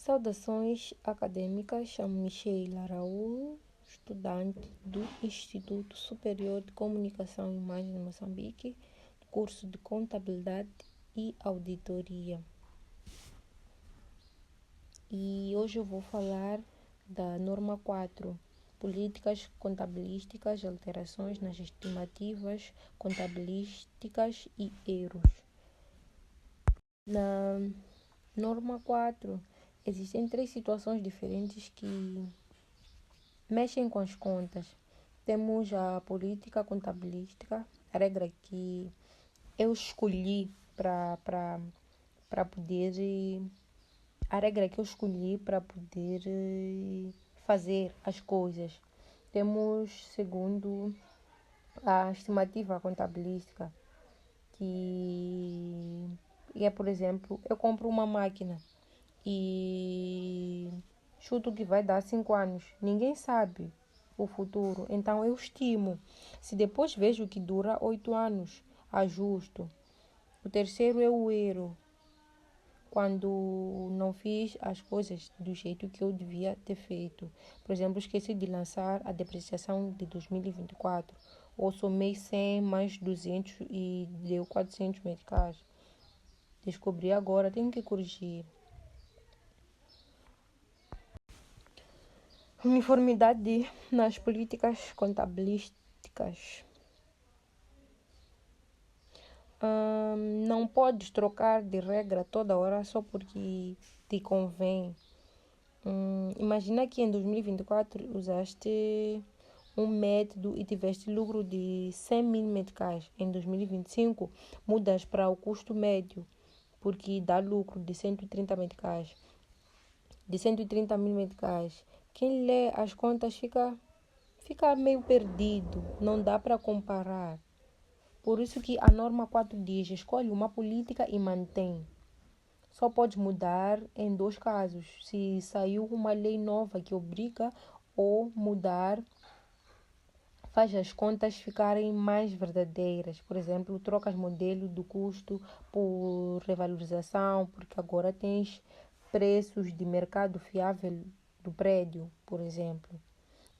Saudações acadêmicas, chamo-me Sheila Araújo, estudante do Instituto Superior de Comunicação e Imagem de Moçambique, curso de Contabilidade e Auditoria. E hoje eu vou falar da norma 4, políticas contabilísticas, alterações nas estimativas contabilísticas e erros. Na norma 4, existem 3 situações diferentes que mexem com as contas. Temos a política contabilística, a regra que eu escolhi para poder fazer as coisas. Temos, segundo, a estimativa contabilística, que é, por exemplo, eu compro uma máquina e chuto que vai dar 5 anos. Ninguém sabe o futuro, então eu estimo. Se depois vejo que dura 8 anos, ajusto. O terceiro é o erro, quando não fiz as coisas do jeito que eu devia ter feito. Por exemplo, esqueci de lançar a depreciação de 2024, ou somei 100 mais 200 e deu 400 meticais. Descobri agora, tenho que corrigir. Uniformidade nas políticas contabilísticas. Não podes trocar de regra toda hora só porque te convém. Imagina que em 2024 usaste um método e tiveste lucro de 100 mil meticais. Em 2025 mudas para o custo médio, porque dá lucro de 130 meticais. De 130 mil meticais. Quem lê as contas fica meio perdido, não dá para comparar. Por isso que a norma 4 diz: escolhe uma política e mantém. Só pode mudar em 2 casos: se saiu uma lei nova que obriga, ou mudar, faz as contas ficarem mais verdadeiras. Por exemplo, trocas modelo do custo por revalorização, porque agora tens preços de mercado fiável do prédio, por exemplo.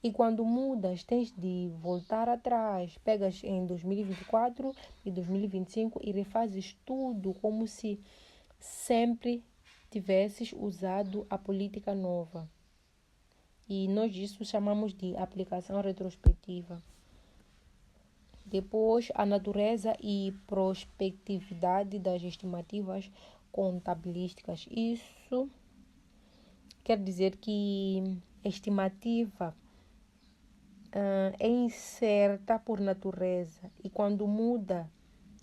E quando mudas, tens de voltar atrás. Pegas em 2024 e 2025 e refazes tudo como se sempre tivesses usado a política nova. E nós isso chamamos de aplicação retrospectiva. Depois, a natureza e prospectividade das estimativas contabilísticas. Isso quer dizer que a estimativa é incerta por natureza e quando muda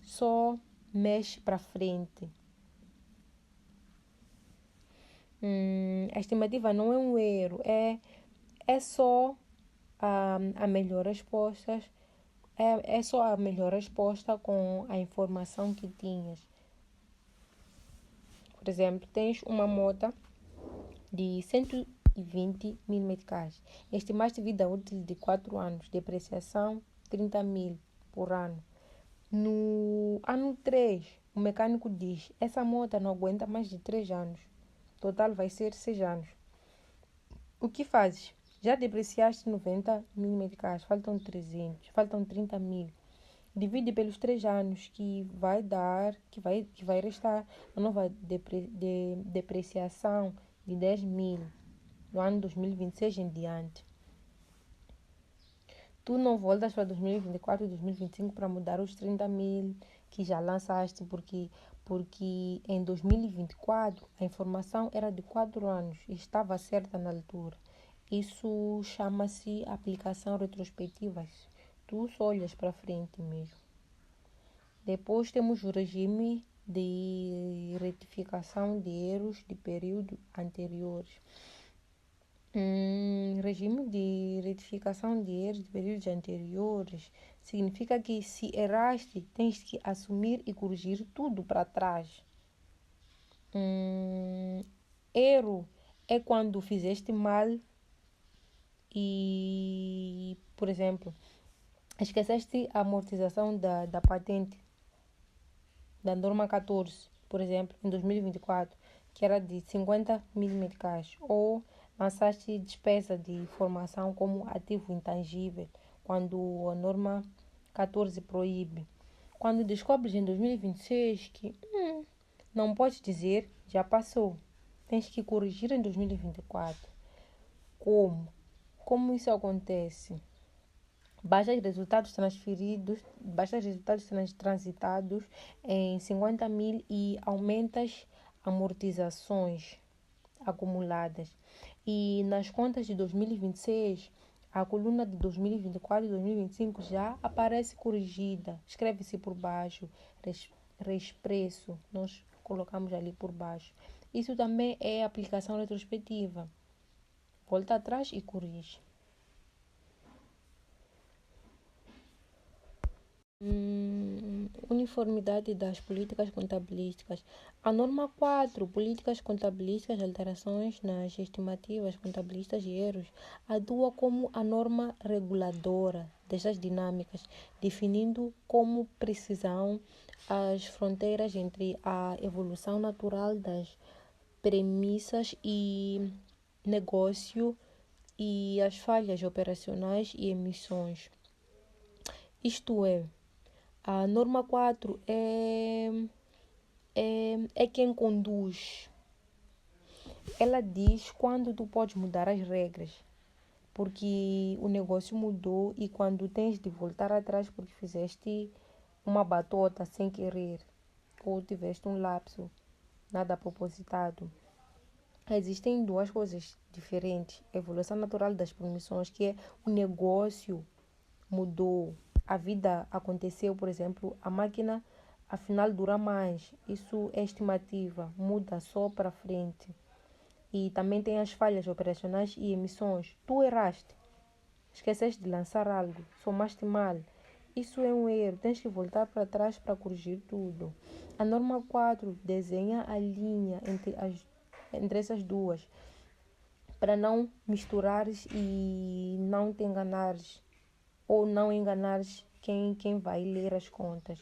só mexe para frente. A estimativa não é um erro, é só a melhor resposta, é só a melhor resposta com a informação que tinhas. Por exemplo, tens uma moto de 120 mil meticais. Estimaste vida útil de 4 anos, depreciação 30 mil por ano. No ano 3, o mecânico diz: essa moto não aguenta mais de 3 anos. Total vai ser 6 anos. O que fazes? Já depreciaste 90 mil meticais, faltam 30 mil. Divide pelos 3 anos que vai dar, que vai restar a nova depreciação de 10 mil no ano 2026 em diante. Tu não voltas para 2024 e 2025 para mudar os 30 mil que já lançaste, porque em 2024 a informação era de 4 anos e estava certa na altura. Isso chama-se aplicação retrospectiva. Tu só olhas para frente mesmo. Depois temos o regime de retificação de erros de períodos anteriores. Regime de retificação de erros de períodos anteriores significa que se erraste, tens que assumir e corrigir tudo para trás. Erro é quando fizeste mal e, por exemplo, esqueceste a amortização da patente, da norma 14, por exemplo, em 2024, que era de 50 mil meticais, ou lançaste despesa de formação como ativo intangível, quando a norma 14 proíbe. Quando descobres em 2026 que não podes dizer já passou, tens que corrigir em 2024. Como? Como isso acontece? Basta resultados transitados em 50 mil e aumentas amortizações acumuladas. E nas contas de 2026, a coluna de 2024 e 2025 já aparece corrigida. Escreve-se por baixo, reexpresso. Nós colocamos ali por baixo. Isso também é aplicação retrospectiva. Volta atrás e corrige. Uniformidade das políticas contabilísticas. A norma 4, políticas contabilísticas, alterações nas estimativas contabilísticas e erros, atua como a norma reguladora destas dinâmicas, definindo como precisão as fronteiras entre a evolução natural das premissas e negócio e as falhas operacionais e emissões. Isto é, a norma 4 é quem conduz. Ela diz quando tu podes mudar as regras, porque o negócio mudou e quando tens de voltar atrás porque fizeste uma batota sem querer ou tiveste um lapso, nada propositado. Existem duas coisas diferentes. A evolução natural das permissões, que é o negócio mudou, a vida aconteceu, por exemplo, a máquina afinal dura mais. Isso é estimativa, muda só para frente. E também tem as falhas operacionais e emissões. Tu erraste, esqueceste de lançar algo, somaste mal. Isso é um erro, tens que voltar para trás para corrigir tudo. A norma 4 desenha a linha entre essas duas, para não misturares e não te enganares, ou não enganares quem vai ler as contas.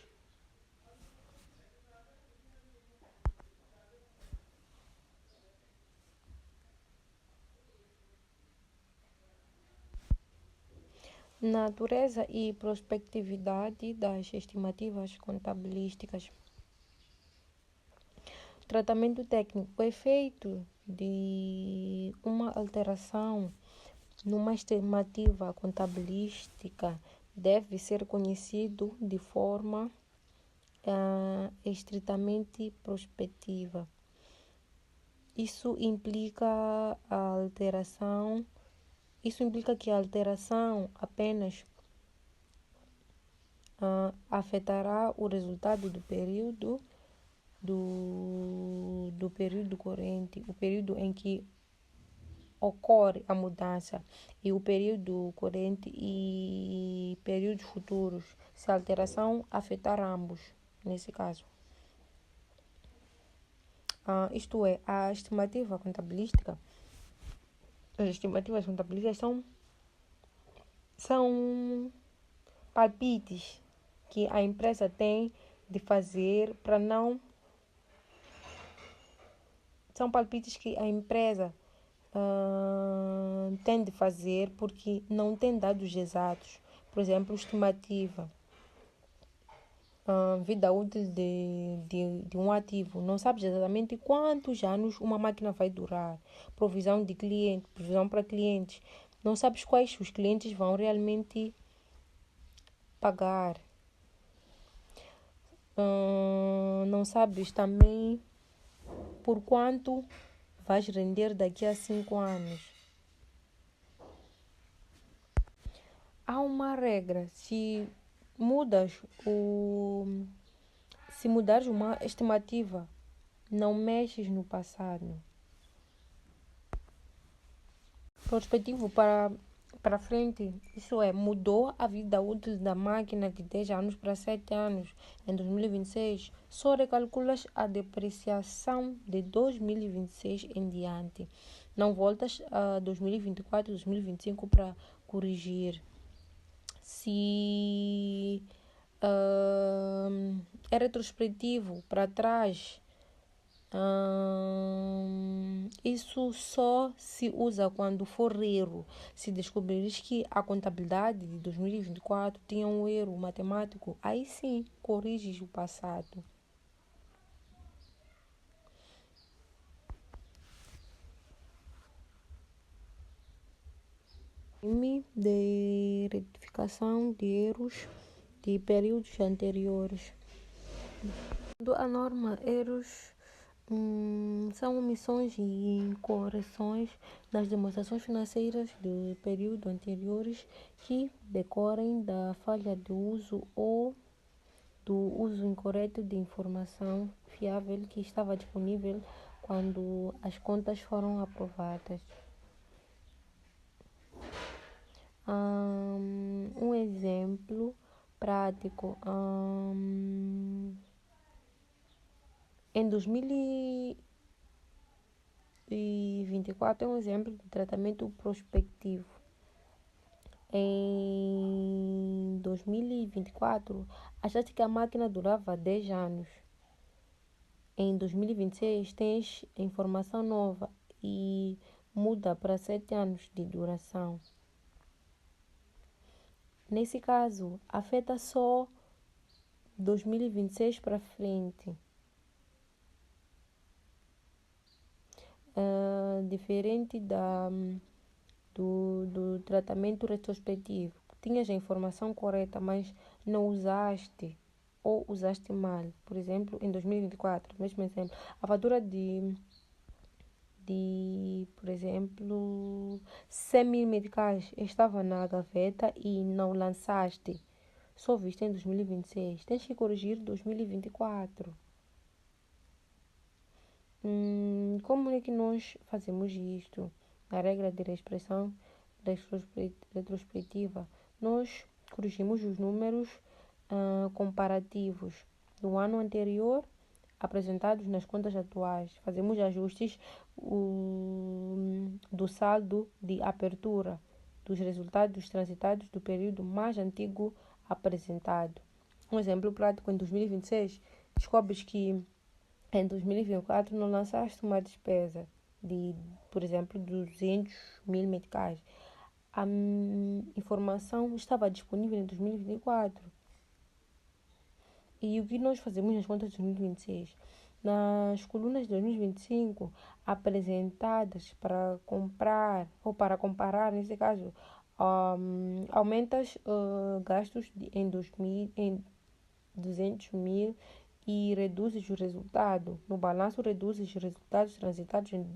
Natureza e prospectividade das estimativas contabilísticas. Tratamento técnico. O efeito de uma alteração numa estimativa contabilística deve ser conhecido de forma estritamente prospectiva. Isso implica que a alteração apenas afetará o resultado do período corrente, o período em que ocorre a mudança, e o período corrente e períodos futuros, se a alteração afetar ambos, nesse caso. Isto é, as estimativas contabilísticas são palpites que a empresa tem de fazer para não... São palpites que a empresa tem de fazer porque não tem dados exatos. Por exemplo, estimativa. Vida útil de um ativo. Não sabes exatamente quantos anos uma máquina vai durar. Provisão para clientes. Não sabes quais os clientes vão realmente pagar. Não sabes também por quanto vais render daqui a 5 anos. Há uma regra. Se mudares uma estimativa, não mexes no passado. Prospectivo para frente, isso é, mudou a vida útil da máquina de 10 anos para 7 anos. Em 2026, só recalculas a depreciação de 2026 em diante. Não voltas a 2024 e 2025 para corrigir. Se é retrospectivo para trás, Isso só se usa quando for erro. Se descobrires que a contabilidade de 2024 tinha um erro matemático, aí sim corriges o passado. Regime de retificação de erros de períodos anteriores. A norma, erros são omissões e incorreções nas demonstrações financeiras de períodos anteriores que decorrem da falha de uso ou do uso incorreto de informação fiável que estava disponível quando as contas foram aprovadas. Um exemplo prático. Em 2024 é um exemplo de tratamento prospectivo. Em 2024, achaste que a máquina durava 10 anos. Em 2026, tens informação nova e muda para 7 anos de duração. Nesse caso, afeta só 2026 para frente. Diferente do tratamento retrospectivo. Tinhas a informação correta, mas não usaste ou usaste mal. Por exemplo, em 2024, mesmo exemplo, a fatura por exemplo, 100 mil meticais estava na gaveta e não lançaste. Só viste em 2026. Tens que corrigir 2024. Como é que nós fazemos isto? Na regra de expressão retrospectiva, nós corrigimos os números comparativos do ano anterior apresentados nas contas atuais. Fazemos ajustes do saldo de abertura dos resultados transitados do período mais antigo apresentado. Um exemplo prático, em 2026, descobres que em 2024 não lançaste uma despesa de, por exemplo, 200 mil meticais. A informação estava disponível em 2024. E o que nós fazemos nas contas de 2026? Nas colunas de 2025 apresentadas para comprar ou para comparar, nesse caso, aumentas gastos em 200 mil e reduzes o resultado. No balanço, reduzes os resultados transitados em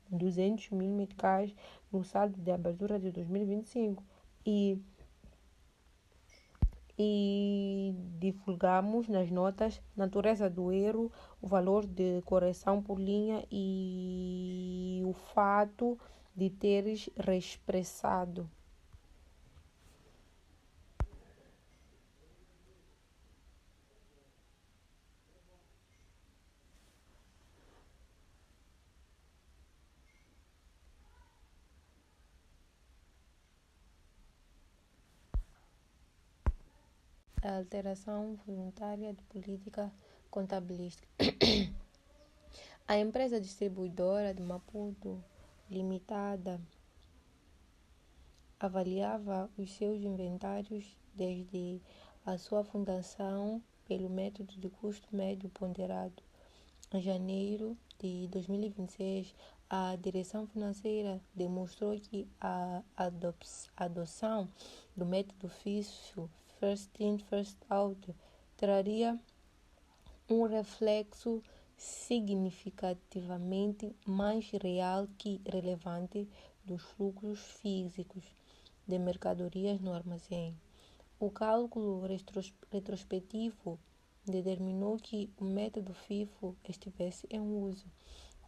200 mil meticais no saldo de abertura de 2025 e divulgamos nas notas natureza do erro, o valor de correção por linha e o fato de teres reexpressado. A alteração voluntária de política contabilística. A empresa distribuidora de Maputo Limitada avaliava os seus inventários desde a sua fundação pelo método de custo médio ponderado. Em janeiro de 2026, a direção financeira demonstrou que a adoção do método fixo First In, First Out traria um reflexo significativamente mais real que relevante dos fluxos físicos de mercadorias no armazém. O cálculo retrospectivo determinou que o método FIFO estivesse em uso.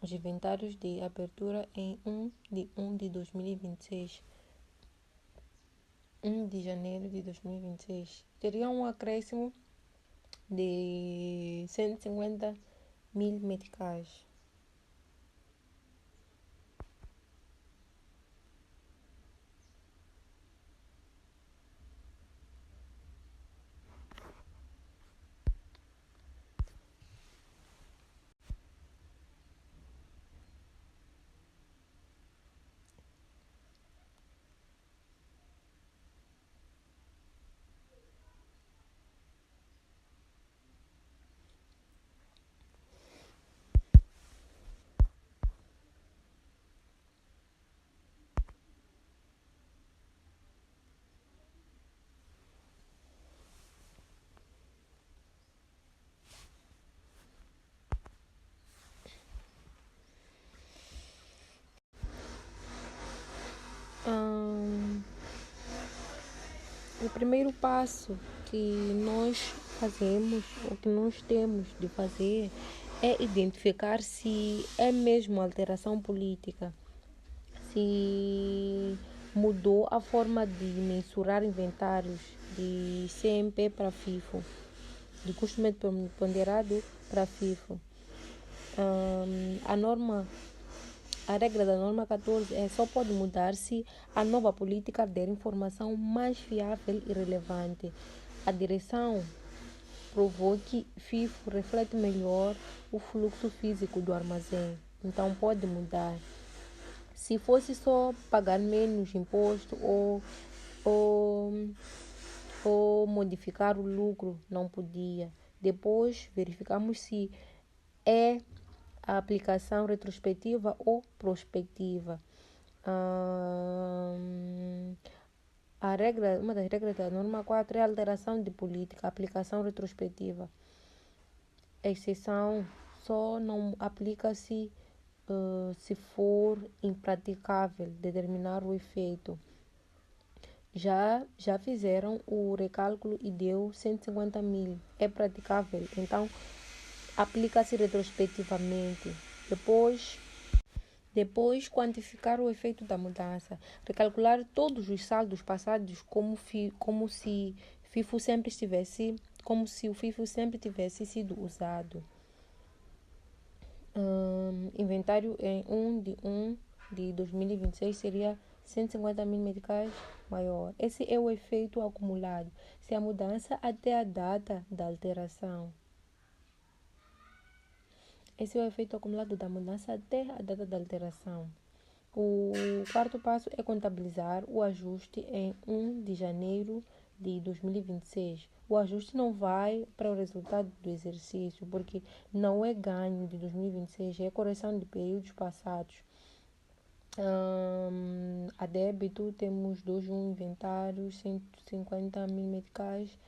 Os inventários de abertura em 1 de 2026, 1 de janeiro de 2026, teriam um acréscimo de 150 mil meticais. Ahn, o primeiro passo que nós fazemos, ou que nós temos de fazer, é identificar se é mesmo alteração política, se mudou a forma de mensurar inventários de CMP para FIFO, de custo médio ponderado para FIFO. A norma, a regra da norma 14 só pode mudar se a nova política der informação mais fiável e relevante. A direção provou que FIFO reflete melhor o fluxo físico do armazém, então pode mudar. Se fosse só pagar menos imposto ou, ou modificar o lucro, não podia. Depois verificamos se é a aplicação retrospectiva ou prospectiva. Uma das regras da norma 4 é a alteração de política, aplicação retrospectiva. A exceção só não aplica-se se for impraticável determinar o efeito. Já fizeram o recálculo e deu 150 mil. É praticável, então aplica-se retrospectivamente. Depois quantificar o efeito da mudança. Recalcular todos os saldos passados como se FIFO sempre estivesse, como se o FIFO sempre tivesse sido usado. Inventário em 1 de 2026 seria 150 mil meticais maior. Esse é o efeito acumulado, se a mudança até a data da alteração. Esse é o efeito acumulado da mudança até a data da alteração. O quarto passo é contabilizar o ajuste em 1 de janeiro de 2026. O ajuste não vai para o resultado do exercício, porque não é ganho de 2026, é correção de períodos passados. A débito temos 2.1 inventários, 150 mil meticais,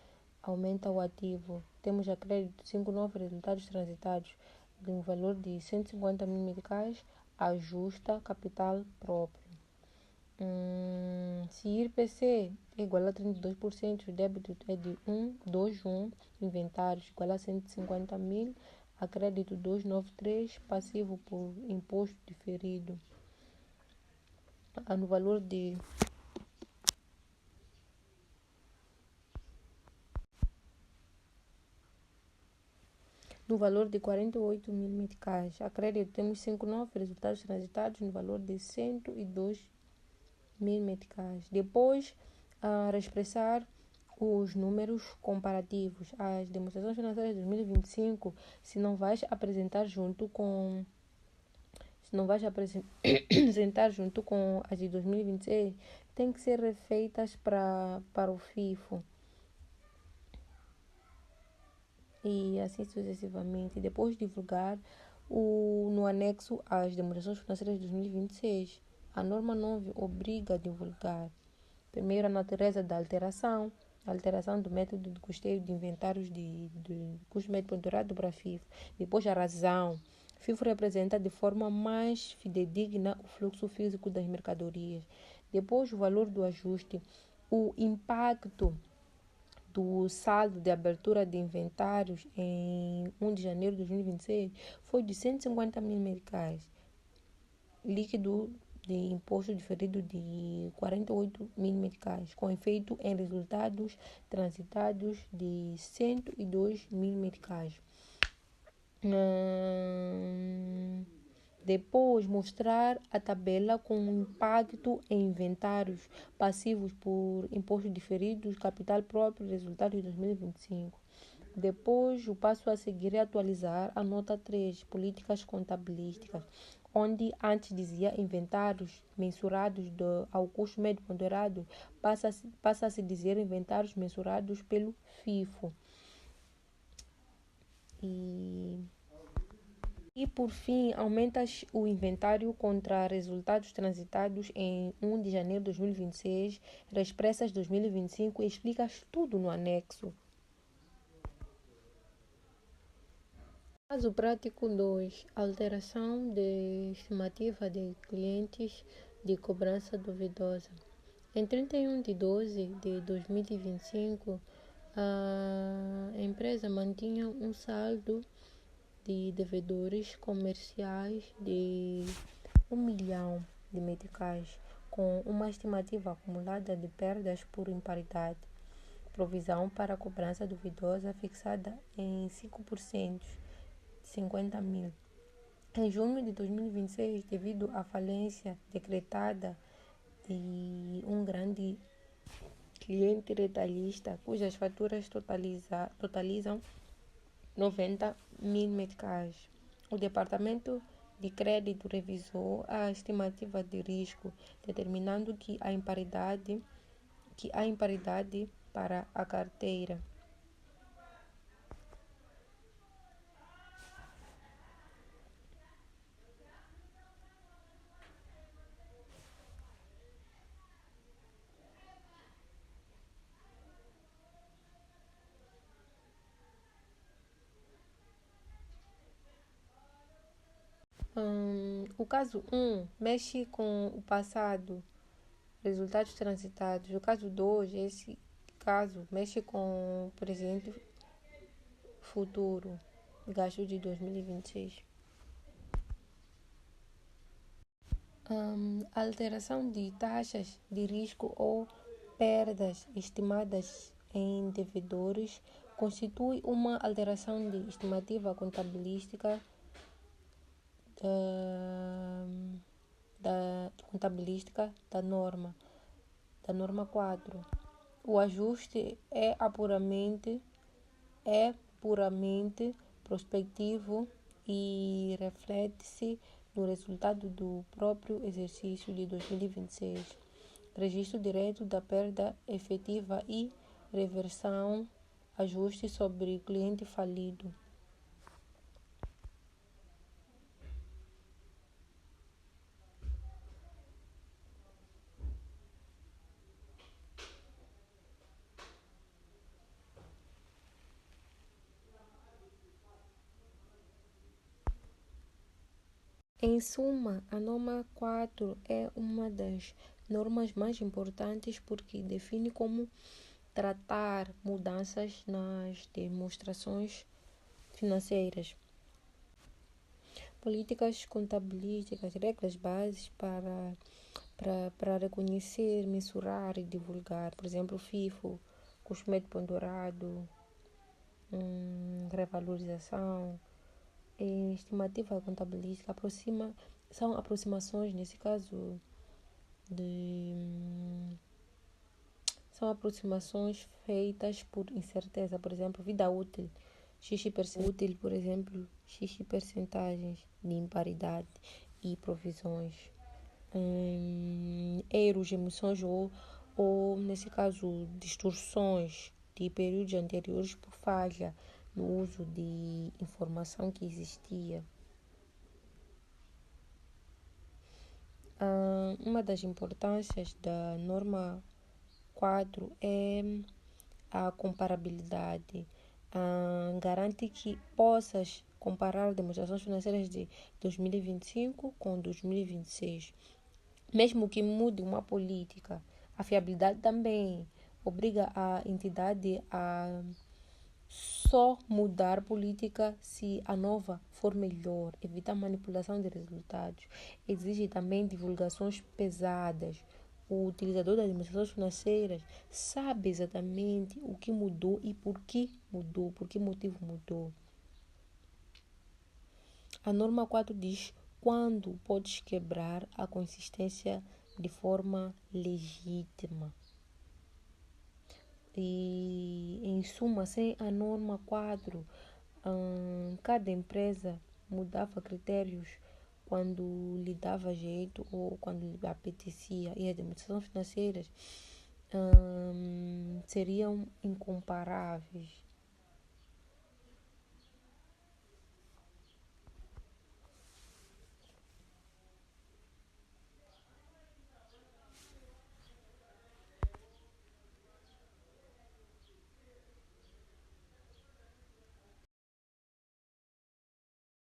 aumenta o ativo. Temos a crédito 5 novos resultados transitados de um valor de 150 mil meticais, ajusta capital próprio. Se IRPC é igual a 32%, o débito é de 1, inventários igual a 150 mil, a crédito 293, passivo por imposto diferido. No valor de no valor de 48 mil meticais. A crédito temos 5 novos resultados transitados no valor de 102 mil meticais. Depois, a expressar os números comparativos. As demonstrações financeiras de 2025, se não vais apresentar junto com as de 2026, tem que ser refeitas para o FIFO. E assim sucessivamente. Depois divulgar no anexo às demonstrações financeiras de 2026. A norma 9 obriga a divulgar primeiro a natureza da alteração, a alteração do método de custeio de inventários de custo médio ponderado para FIFO. Depois a razão. FIFO representa de forma mais fidedigna o fluxo físico das mercadorias. Depois o valor do ajuste, o impacto do saldo de abertura de inventários em 1 de janeiro de 2026 foi de 150 mil meticais. Líquido de imposto diferido de 48 mil meticais, com efeito em resultados transitados de 102 mil meticais. Depois, mostrar a tabela com impacto em inventários passivos por imposto diferido, capital próprio, resultado de 2025. Depois, o passo a seguir é atualizar a nota 3, políticas contabilísticas, onde antes dizia inventários mensurados ao custo médio ponderado, passa a se dizer inventários mensurados pelo FIFO. E por fim, aumentas o inventário contra resultados transitados em 1 de janeiro de 2026, reexpressas 2025 e explicas tudo no anexo. Caso prático 2. Alteração de estimativa de clientes de cobrança duvidosa. Em 31 de 12 de 2025, a empresa mantinha um saldo de devedores comerciais de 1 milhão de meticais, com uma estimativa acumulada de perdas por imparidade. Provisão para cobrança duvidosa fixada em 5%, 50 mil. Em junho de 2026, devido à falência decretada de um grande cliente retalhista, cujas faturas totalizam 90 mil meticais, o Departamento de Crédito revisou a estimativa de risco, determinando que há imparidade para a carteira. O caso 1 mexe com o passado, resultados transitados. O caso 2, esse caso mexe com o presente futuro, gasto de 2026. Alteração de taxas de risco ou perdas estimadas em devedores constitui uma alteração de estimativa contabilística da norma 4. O ajuste é puramente prospectivo e reflete-se no resultado do próprio exercício de 2026, registro direto da perda efetiva e reversão, ajuste sobre cliente falido. Em suma, a norma 4 é uma das normas mais importantes porque define como tratar mudanças nas demonstrações financeiras, políticas contabilísticas, regras básicas para reconhecer, mensurar e divulgar. Por exemplo, FIFO, custo médio ponderado, revalorização. Estimativa contabilística são aproximações, nesse caso, são aproximações feitas por incerteza. Por exemplo, vida útil, útil, por exemplo, x percentagens de imparidade e provisões. Erros, emoções ou, nesse caso, distorções de períodos anteriores por falha no uso de informação que existia. Uma das importâncias da norma 4 é a comparabilidade. Garante que possas comparar demonstrações financeiras de 2025 com 2026. Mesmo que mude uma política, a fiabilidade também obriga a entidade a só mudar política se a nova for melhor, evitar manipulação de resultados. Exige também divulgações pesadas. O utilizador das administrações financeiras sabe exatamente o que mudou e por que mudou, por que motivo mudou. A norma 4 diz quando podes quebrar a consistência de forma legítima. E, em suma, sem a norma 4, cada empresa mudava critérios quando lhe dava jeito ou quando lhe apetecia. E as demonstrações financeiras seriam incomparáveis.